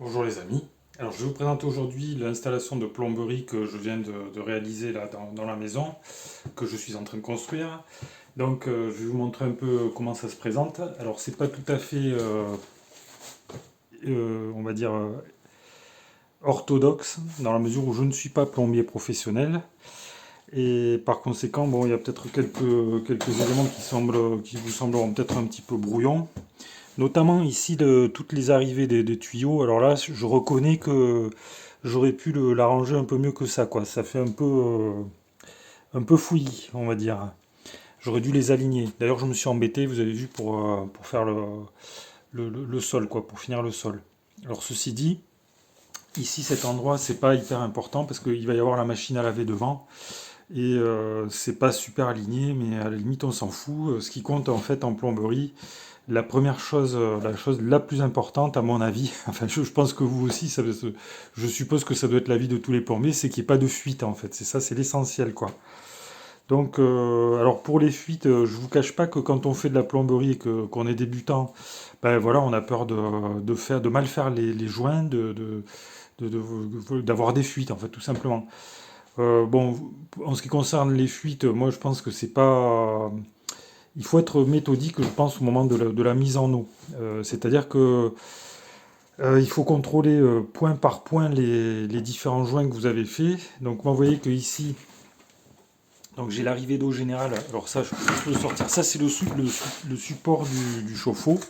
Bonjour les amis. Alors je vais vous présenter aujourd'hui l'installation de plomberie que je viens de réaliser là dans la maison, que je suis en train de construire. Donc je vais vous montrer un peu comment ça se présente. Alors c'est pas tout à fait, on va dire, orthodoxe, dans la mesure où je ne suis pas plombier professionnel. Et par conséquent, bon, il y a peut-être quelques éléments qui vous sembleront peut-être un petit peu brouillons. Notamment ici de toutes les arrivées des tuyaux. Alors là, je reconnais que j'aurais pu l'arranger un peu mieux que ça, quoi. Ça fait un peu fouillis, on va dire. J'aurais dû les aligner. D'ailleurs, je me suis embêté, vous avez vu, pour faire le sol, quoi, pour finir le sol. Alors ceci dit, ici cet endroit, c'est pas hyper important parce qu'il va y avoir la machine à laver devant. Et c'est pas super aligné, mais à la limite on s'en fout. Ce qui compte en fait en plomberie, la première chose, la chose la plus importante à mon avis, enfin je pense que vous aussi, je suppose que ça doit être l'avis de tous les plombiers, c'est qu'il n'y ait pas de fuite en fait. C'est ça, c'est l'essentiel quoi. Donc, alors pour les fuites, je vous cache pas que quand on fait de la plomberie et qu'on est débutant, ben voilà, on a peur de mal faire les joints, d'avoir des fuites en fait, tout simplement. Bon, en ce qui concerne les fuites, moi je pense que c'est pas. Il faut être méthodique, je pense, au moment de la mise en eau. C'est-à-dire que il faut contrôler point par point les différents joints que vous avez faits. Donc, moi, vous voyez que ici, donc j'ai l'arrivée d'eau générale. Alors ça, je peux le sortir. Ça, c'est le support du chauffe-eau. Vous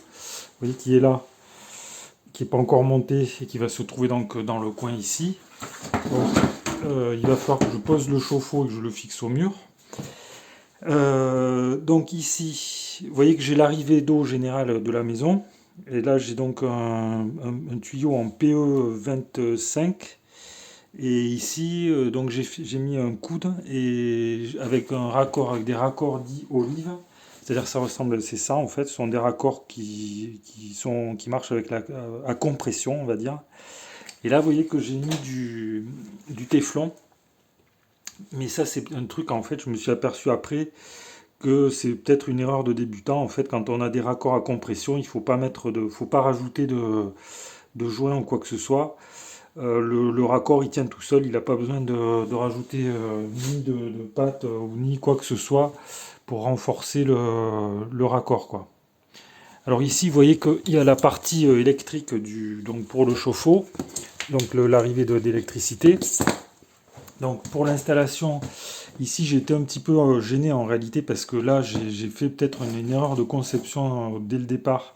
voyez qui est là, qui n'est pas encore monté et qui va se trouver donc dans le coin ici. Donc, il va falloir que je pose le chauffe-eau et que je le fixe au mur. Donc ici, vous voyez que j'ai l'arrivée d'eau générale de la maison. Et là, j'ai donc un tuyau en PE25. Et ici, donc j'ai mis un coude et avec un raccord, avec des raccords dits olive. C'est-à-dire que ça ressemble, c'est ça en fait, ce sont des raccords qui marchent avec à compression, on va dire. Et là, vous voyez que j'ai mis du téflon. Mais ça, c'est un truc, en fait, je me suis aperçu après, que c'est peut-être une erreur de débutant. En fait, quand on a des raccords à compression, il faut pas rajouter de joints ou quoi que ce soit. Le raccord, il tient tout seul. Il n'a pas besoin de rajouter ni de pâte ou ni quoi que ce soit pour renforcer le raccord, quoi. Alors ici, vous voyez qu'il y a la partie électrique donc pour le chauffe-eau, donc l'arrivée d'électricité. Donc pour l'installation, ici j'ai été un petit peu gêné en réalité parce que là j'ai fait peut-être une erreur de conception dès le départ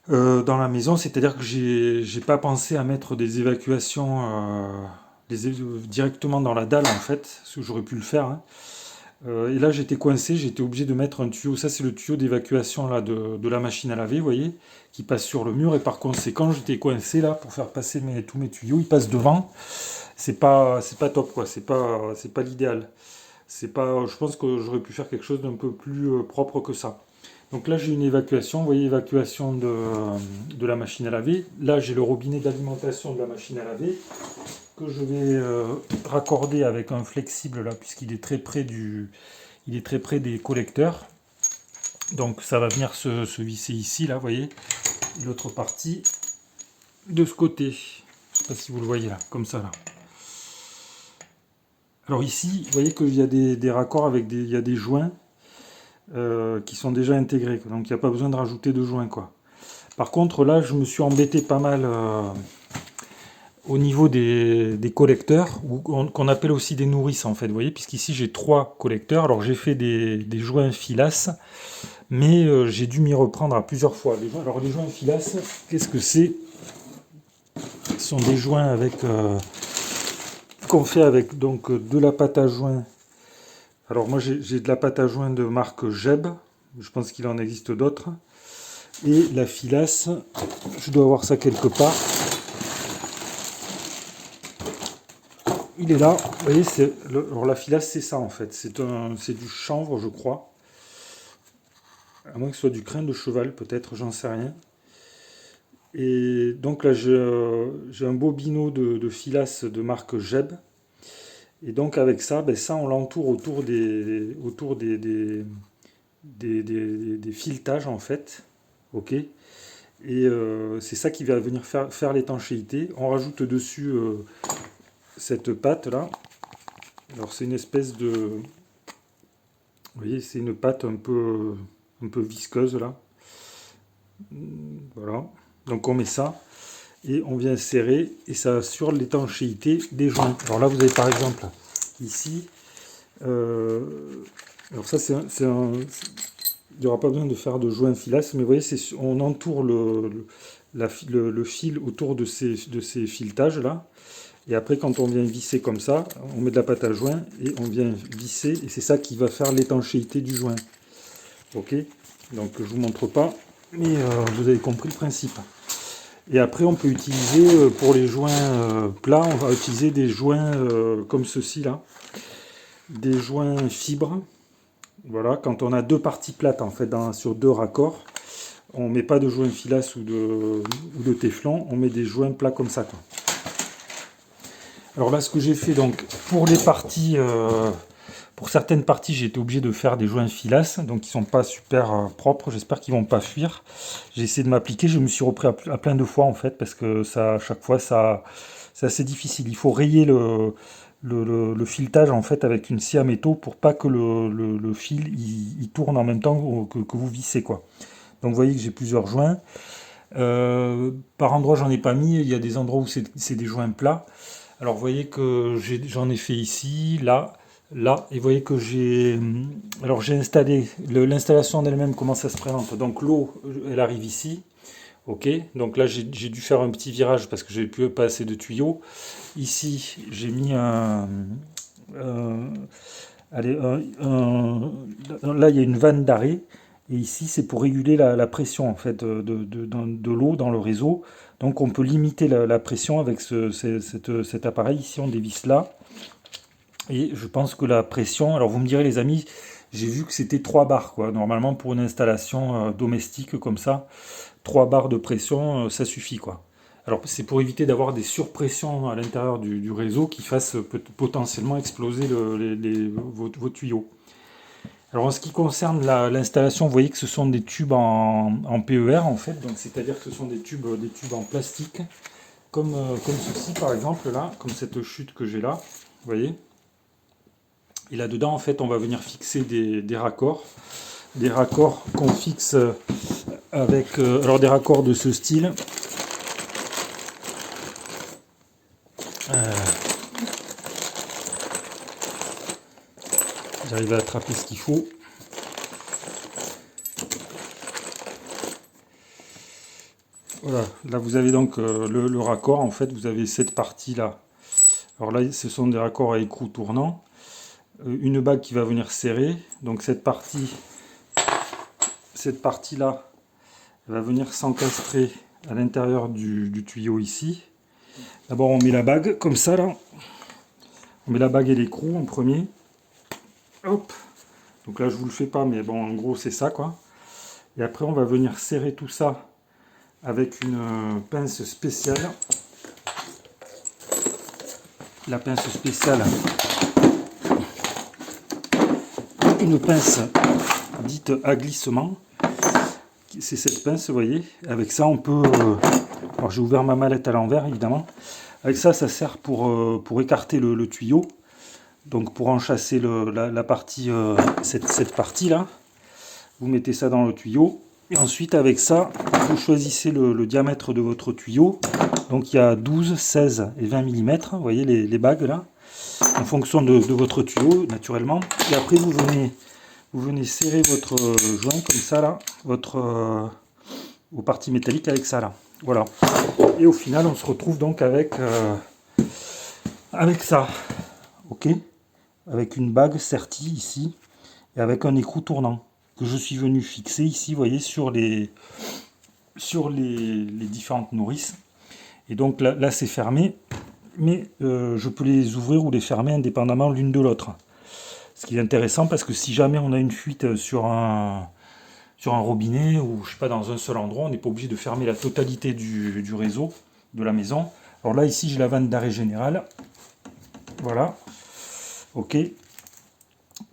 dans la maison, c'est-à-dire que j'ai pas pensé à mettre des évacuations directement dans la dalle en fait, parce que j'aurais pu le faire, hein. Et là j'étais coincé, j'étais obligé de mettre un tuyau, ça c'est le tuyau d'évacuation là de la machine à laver, vous voyez, qui passe sur le mur et par conséquent j'étais coincé là pour faire passer tous mes tuyaux, ils passent devant. C'est pas top quoi, c'est pas l'idéal. C'est pas, je pense que j'aurais pu faire quelque chose d'un peu plus propre que ça. Donc là j'ai une évacuation, vous voyez évacuation de la machine à laver. Là j'ai le robinet d'alimentation de la machine à laver que je vais raccorder avec un flexible là puisqu'il est très près il est très près des collecteurs. Donc ça va venir se visser ici là, vous voyez. Et l'autre partie de ce côté. Je ne sais pas si vous le voyez là, comme ça là. Alors ici, vous voyez qu'il y a des raccords il y a des joints qui sont déjà intégrés, quoi. Donc il n'y a pas besoin de rajouter de joints, quoi. Par contre, là, je me suis embêté pas mal au niveau des collecteurs, qu'on appelle aussi des nourrices, en fait, vous voyez, puisqu'ici j'ai trois collecteurs. Alors j'ai fait des joints filasse, mais j'ai dû m'y reprendre à plusieurs fois. Alors les joints filasse, qu'est-ce que c'est? Ce sont des joints qu'on fait avec donc de la pâte à joint. Alors moi j'ai de la pâte à joint de marque Jeb, je pense qu'il en existe d'autres. Et la filasse, je dois avoir ça quelque part. Il est là, vous voyez, alors la filasse c'est ça en fait, c'est du chanvre je crois. À moins que ce soit du crin de cheval peut-être, j'en sais rien. Et donc là j'ai un beau bino de filasse de marque Jeb. Et donc avec ça, ben ça on l'entoure autour des filetages en fait. Ok. Et c'est ça qui va venir faire l'étanchéité. On rajoute dessus cette pâte là. Alors c'est une espèce de... Vous voyez, c'est une pâte un peu visqueuse là. Voilà. Donc on met ça et on vient serrer et ça assure l'étanchéité des joints. Alors là vous avez par exemple ici... alors ça il n'y aura pas besoin de faire de joint filasse, mais vous voyez, on entoure le fil autour de ces filetages là. Et après, quand on vient visser comme ça, on met de la pâte à joint et on vient visser. Et c'est ça qui va faire l'étanchéité du joint. Ok. Donc je vous montre pas, mais vous avez compris le principe. Et après, on peut utiliser pour les joints plats, on va utiliser des joints comme ceci là, des joints fibres. Voilà, quand on a deux parties plates en fait sur deux raccords, on met pas de joint filasse ou de téflon, on met des joints plats comme ça, quoi. Alors là, ce que j'ai fait donc pour les parties, pour certaines parties, j'ai été obligé de faire des joints filasse, donc ils sont pas super propres. J'espère qu'ils vont pas fuir. J'ai essayé de m'appliquer, je me suis repris à plein de fois en fait, parce que ça, à chaque fois, c'est assez difficile. Il faut rayer le filetage en fait avec une scie à métaux pour pas que le fil il tourne en même temps que vous vissez, quoi. Donc vous voyez que j'ai plusieurs joints. Par endroit j'en ai pas mis, il y a des endroits où c'est des joints plats. Alors vous voyez que j'en ai fait ici, là, là, et vous voyez que j'ai installé l'installation en elle-même, comment ça se présente. Donc l'eau elle arrive ici. Ok, donc là j'ai dû faire un petit virage parce que j'ai plus pas assez de tuyaux. Ici j'ai mis allez, là il y a une vanne d'arrêt et ici c'est pour réguler la pression en fait de l'eau dans le réseau. Donc on peut limiter la pression avec cet appareil. Ici on dévisse là et je pense que la pression, alors vous me direz les amis, j'ai vu que c'était 3 bars quoi. Normalement pour une installation domestique comme ça, 3 barres de pression, ça suffit quoi. Alors c'est pour éviter d'avoir des surpressions à l'intérieur du réseau qui fassent potentiellement exploser vos tuyaux. Alors en ce qui concerne l'installation, vous voyez que ce sont des tubes en PER en fait, donc c'est-à-dire que ce sont des tubes en plastique, comme ceci par exemple là, comme cette chute que j'ai là, vous voyez. Et là-dedans en fait on va venir fixer des raccords qu'on fixe avec alors des raccords de ce style. J'arrive à attraper ce qu'il faut. Voilà, là vous avez donc le raccord, en fait vous avez cette partie là. Alors là ce sont des raccords à écrou tournant. Une bague qui va venir serrer, donc cette partie là va venir s'encastrer à l'intérieur du tuyau ici. D'abord on met la bague comme ça là. On met la bague et l'écrou en premier. Hop. Donc là je vous le fais pas, mais bon en gros c'est ça quoi. Et après on va venir serrer tout ça avec une pince spéciale. La pince spéciale, une pince dite à glissement. C'est cette pince, vous voyez. Avec ça on peut... alors j'ai ouvert ma mallette à l'envers évidemment. Avec ça, ça sert pour écarter le tuyau. Donc pour enchasser la partie, cette partie là. Vous mettez ça dans le tuyau. Et ensuite avec ça, vous choisissez le diamètre de votre tuyau. Donc il y a 12, 16 et 20 mm. Vous voyez les bagues là. En fonction de votre tuyau naturellement. Et après vous venez serrer votre joint comme ça là. Vos parties métalliques avec ça là. Voilà. Et au final on se retrouve donc avec ça. Ok. Avec une bague sertie ici. Et avec un écrou tournant. Que je suis venu fixer ici, vous voyez, sur les différentes nourrices. Et donc là c'est fermé, mais je peux les ouvrir ou les fermer indépendamment l'une de l'autre. Ce qui est intéressant parce que si jamais on a une fuite sur un robinet ou je sais pas dans un seul endroit, on n'est pas obligé de fermer la totalité du réseau de la maison. Alors là ici j'ai la vanne d'arrêt général. Voilà. Ok.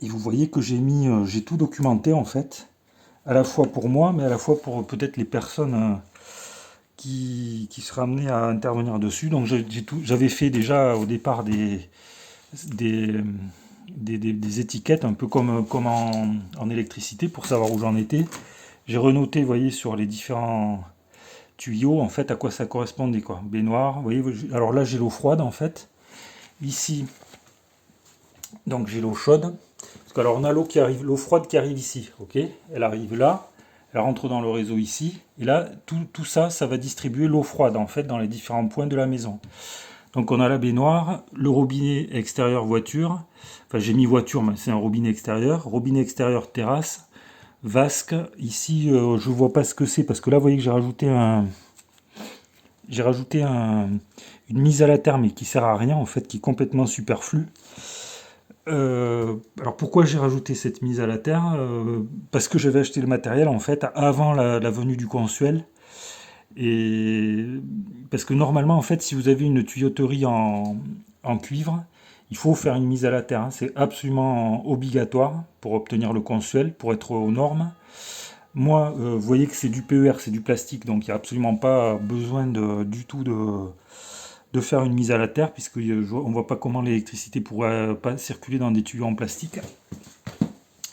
Et vous voyez que j'ai tout documenté en fait, à la fois pour moi, mais à la fois pour peut-être les personnes qui sera amené à intervenir dessus. Donc j'avais fait déjà au départ des, des étiquettes, un peu comme en électricité, pour savoir où j'en étais. J'ai renoté, vous voyez, sur les différents tuyaux, en fait, à quoi ça correspondait, quoi. Baignoire, vous voyez, alors là, j'ai l'eau froide, en fait. Ici, donc j'ai l'eau chaude. Parce que alors on a l'eau qui arrive, l'eau froide qui arrive ici, ok. Elle arrive là, elle rentre dans le réseau ici, et là, tout ça, ça va distribuer l'eau froide, en fait, dans les différents points de la maison. Donc on a la baignoire, le robinet extérieur voiture, enfin j'ai mis voiture, mais c'est un robinet extérieur terrasse, vasque. Ici, je vois pas ce que c'est, parce que là, vous voyez que j'ai rajouté une mise à la terre, mais qui sert à rien, en fait, qui est complètement superflue. Alors pourquoi j'ai rajouté cette mise à la terre? Parce que j'avais acheté le matériel en fait avant la venue du consuel, et parce que normalement en fait si vous avez une tuyauterie en cuivre, il faut faire une mise à la terre, hein. C'est absolument obligatoire pour obtenir le consuel, pour être aux normes. Moi, vous voyez que c'est du PER, c'est du plastique, donc il n'y a absolument pas besoin du tout de faire une mise à la terre, puisqu'on ne voit pas comment l'électricité pourrait pas circuler dans des tuyaux en plastique.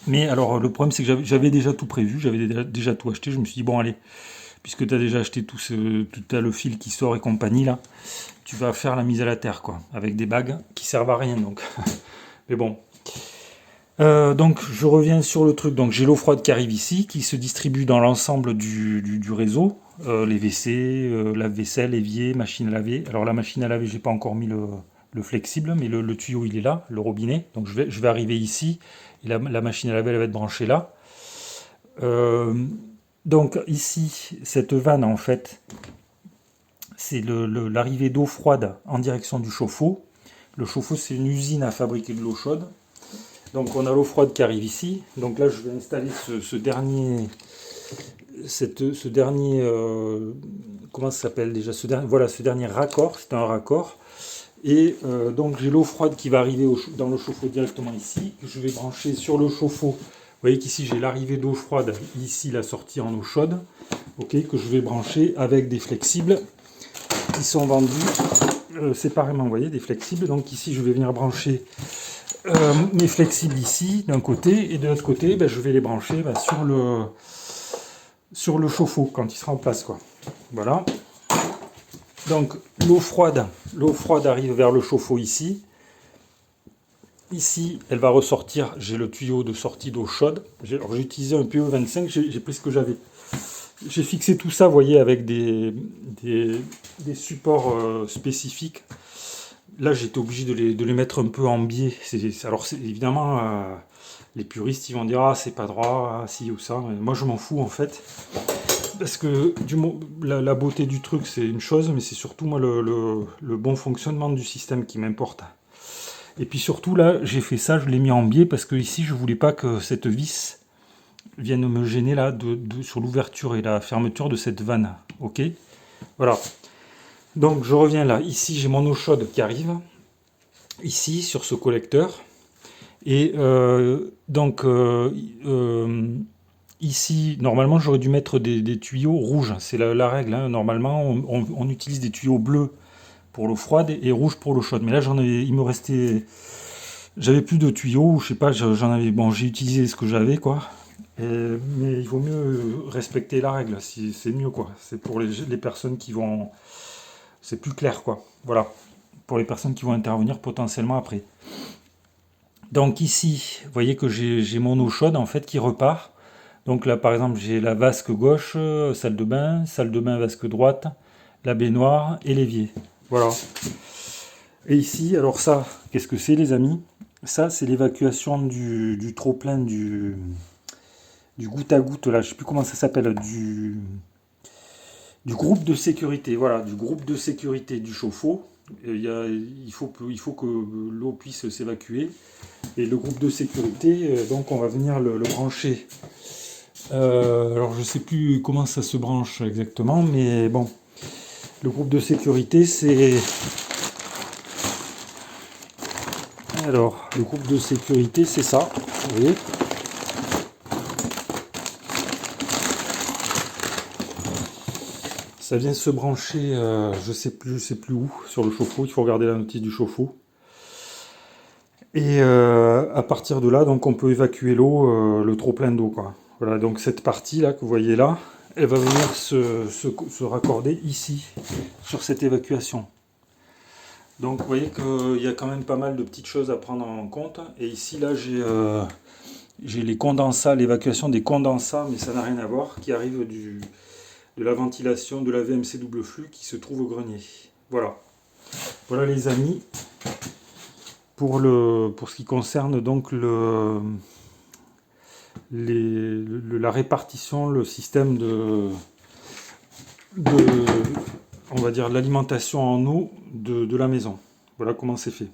Mais alors le problème c'est que j'avais déjà tout prévu, j'avais déjà tout acheté, je me suis dit bon allez, puisque tu as déjà acheté tout le fil qui sort et compagnie là, tu vas faire la mise à la terre quoi, avec des bagues qui servent à rien donc. Mais bon. Donc je reviens sur le truc, donc j'ai l'eau froide qui arrive ici, qui se distribue dans l'ensemble du réseau, les WC, lave-vaisselle, évier, machine à laver. Alors la machine à laver, j'ai pas encore mis le flexible, mais le tuyau il est là, le robinet, donc je vais arriver ici, et la machine à laver elle va être branchée là. Donc ici, cette vanne en fait, c'est l'arrivée d'eau froide en direction du chauffe-eau. Le chauffe-eau c'est une usine à fabriquer de l'eau chaude. Donc on a l'eau froide qui arrive ici. Donc là je vais installer ce dernier, comment ça s'appelle déjà, voilà, ce dernier raccord, c'est un raccord. Et donc j'ai l'eau froide qui va arriver dans le chauffe-eau directement ici, que je vais brancher sur le chauffe-eau. Vous voyez qu'ici j'ai l'arrivée d'eau froide, ici la sortie en eau chaude, ok, que je vais brancher avec des flexibles qui sont vendus séparément, vous voyez, des flexibles. Donc ici je vais venir brancher mes flexibles ici d'un côté, et de l'autre côté je vais les brancher sur le chauffe-eau quand il sera en place quoi. Voilà. Donc l'eau froide arrive vers le chauffe-eau ici. Ici, elle va ressortir. J'ai le tuyau de sortie d'eau chaude. J'ai utilisé un PE25. J'ai pris ce que j'avais. J'ai fixé tout ça, vous voyez, avec des supports spécifiques. Là, j'étais obligé de les mettre un peu en biais. Alors, évidemment, les puristes, ils vont dire « Ah, c'est pas droit, ah, si ou ça. » Moi, je m'en fous, en fait. Parce que la beauté du truc, c'est une chose, mais c'est surtout, moi, le bon fonctionnement du système qui m'importe. Et puis surtout, là, j'ai fait ça, je l'ai mis en biais, parce que ici, je voulais pas que cette vis vienne me gêner, là, sur l'ouverture et la fermeture de cette vanne. Ok ? Voilà. Donc je reviens là, ici j'ai mon eau chaude qui arrive, ici sur ce collecteur, et ici normalement j'aurais dû mettre des tuyaux rouges, c'est la règle, hein. Normalement on utilise des tuyaux bleus pour l'eau froide et rouge pour l'eau chaude, mais là il me restait, j'avais plus de tuyaux, je sais pas, j'en avais, bon j'ai utilisé ce que j'avais quoi, mais il vaut mieux respecter la règle, c'est mieux quoi, c'est pour les personnes qui vont... C'est plus clair, quoi. Voilà. Pour les personnes qui vont intervenir potentiellement après. Donc ici, vous voyez que j'ai mon eau chaude, en fait, qui repart. Donc là, par exemple, j'ai la vasque gauche, salle de bain, vasque droite, la baignoire et l'évier. Voilà. Et ici, alors ça, qu'est-ce que c'est, les amis? Ça, c'est l'évacuation du trop-plein du goutte à goutte, là, je sais plus comment ça s'appelle, du groupe de sécurité, voilà, du groupe de sécurité du chauffe-eau. Il faut que l'eau puisse s'évacuer. Et le groupe de sécurité, donc on va venir le brancher. Alors je ne sais plus comment ça se branche exactement, mais bon, le groupe de sécurité c'est... Alors, le groupe de sécurité c'est ça, vous voyez ? Ça vient se brancher, je sais plus où, sur le chauffe-eau. Il faut regarder la notice du chauffe-eau. Et à partir de là, donc on peut évacuer l'eau, le trop plein d'eau, quoi. Voilà, donc cette partie là que vous voyez là, elle va venir se raccorder ici, sur cette évacuation. Donc vous voyez qu'il y a quand même pas mal de petites choses à prendre en compte. Et ici là j'ai les condensats, l'évacuation des condensats, mais ça n'a rien à voir, qui arrivent de la ventilation de la VMC double flux qui se trouve au grenier. Voilà. Voilà les amis, pour ce qui concerne donc la répartition, le système on va dire l'alimentation en eau de la maison. Voilà comment c'est fait.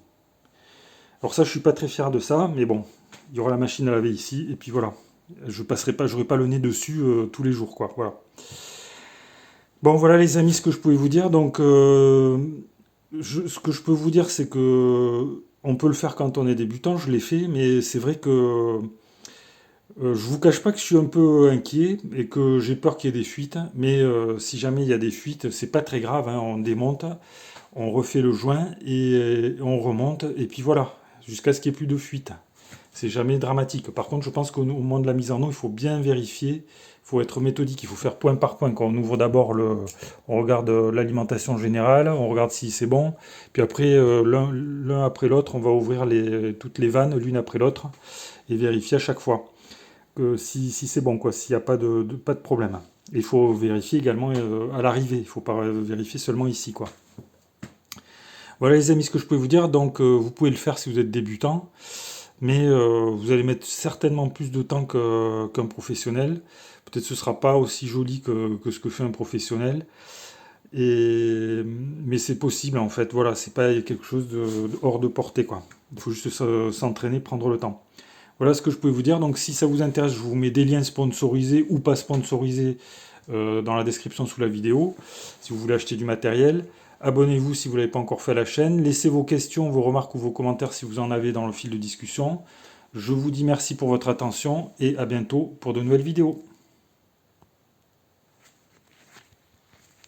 Alors ça, je suis pas très fier de ça, mais bon, il y aura la machine à laver ici, et puis voilà. J'aurai pas le nez dessus tous les jours, quoi. Voilà. Bon, voilà les amis, ce que je pouvais vous dire. Donc, ce que je peux vous dire, c'est que on peut le faire quand on est débutant. Je l'ai fait, mais c'est vrai que je vous cache pas que je suis un peu inquiet et que j'ai peur qu'il y ait des fuites. Mais si jamais il y a des fuites, c'est pas très grave, hein. On démonte, on refait le joint et on remonte, et puis voilà, jusqu'à ce qu'il n'y ait plus de fuite. C'est jamais dramatique. Par contre, je pense qu'au moment de la mise en eau, il faut bien vérifier, il faut être méthodique, il faut faire point par point. Quand on ouvre d'abord on regarde l'alimentation générale, on regarde si c'est bon, puis après, l'un après l'autre, on va ouvrir toutes les vannes l'une après l'autre et vérifier à chaque fois que si c'est bon, quoi, s'il n'y a pas de problème. Il faut vérifier également à l'arrivée, il ne faut pas vérifier seulement ici, quoi. Voilà les amis, ce que je peux vous dire. Donc vous pouvez le faire si vous êtes débutant, mais vous allez mettre certainement plus de temps qu'un professionnel. Peut-être ce ne sera pas aussi joli que ce que fait un professionnel, mais c'est possible en fait. Voilà, c'est pas quelque chose hors de portée, quoi. Il faut juste s'entraîner, prendre le temps. Voilà ce que je peux vous dire. Donc si ça vous intéresse, je vous mets des liens sponsorisés ou pas sponsorisés dans la description sous la vidéo, si vous voulez acheter du matériel. Abonnez-vous si vous ne l'avez pas encore fait à la chaîne. Laissez vos questions, vos remarques ou vos commentaires si vous en avez dans le fil de discussion. Je vous dis merci pour votre attention et à bientôt pour de nouvelles vidéos.